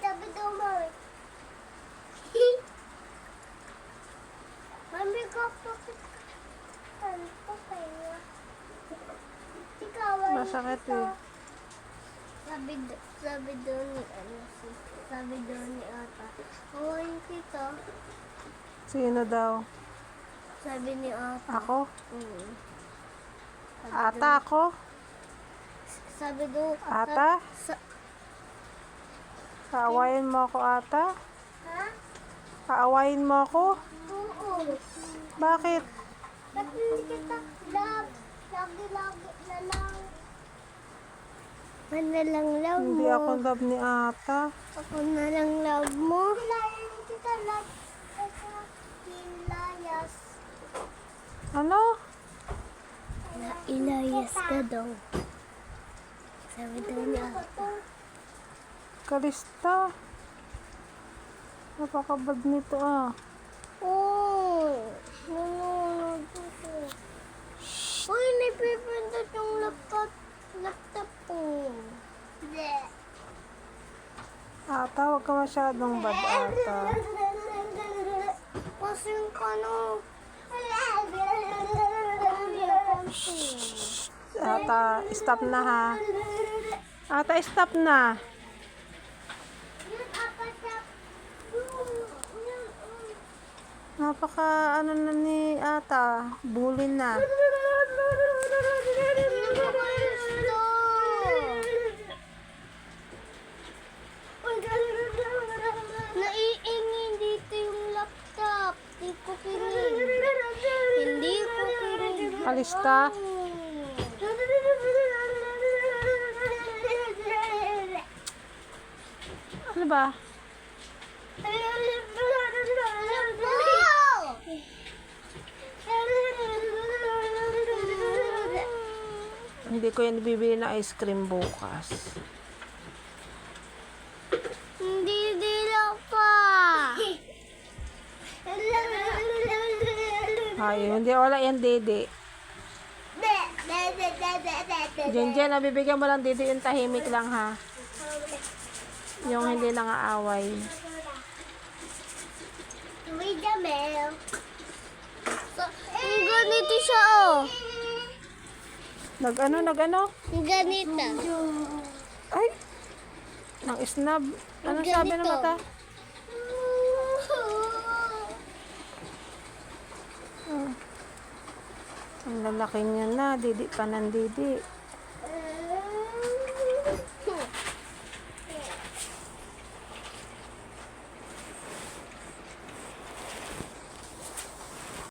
Sabi daw, Mami. Mami ko po. Ano po kayo? Ikaw, Masakit eh. sabi daw ni sabi daw ni Ata. Awayin kita. Sino daw? Sabi ni Ata. Ako? Sabi Ata daw- ako? Sabi daw. Ata? Kaawayin mo ako, Ata? Ha? Kaawayin mo ako? Oo. Bakit? Ba't hindi kita love? Lagi na lang. Ano lang love Hindi mo? ako love ni Ata. Ako na lang love mo. Kilayan kita love. Ilayas. Ano? Ilayas ka daw. Sabi daw niya. Kalista. Napakabad nito ah. Oh, nanonood ko. Uy, napipindot yung laptop ko. Hindi. Ata, huwag ka masyadong bad, Ata. Kasi ka no. Ata, stop na ha. Ata, stop na. Napaka ano na ni Ata. Bully na. Naiingin dito yung laptop. Hindi ko kinig. Hindi ko kinig. Kalista. Ano ba? Hindi ko yan bibili ng ice cream bukas. Hindi dila pa. Ay, hindi wala yan, Dede. Diyan, nabibigyan mo lang, Dede, yung tahimik lang, ha? Yung hindi nang-aaway. Wait a minute. Ang ganito siya, oh. Nag-ano? Ang ganito. Ay! Nang snub. Anong sabi ng mata? Ang lalaki niya na. Didi pa ng didi.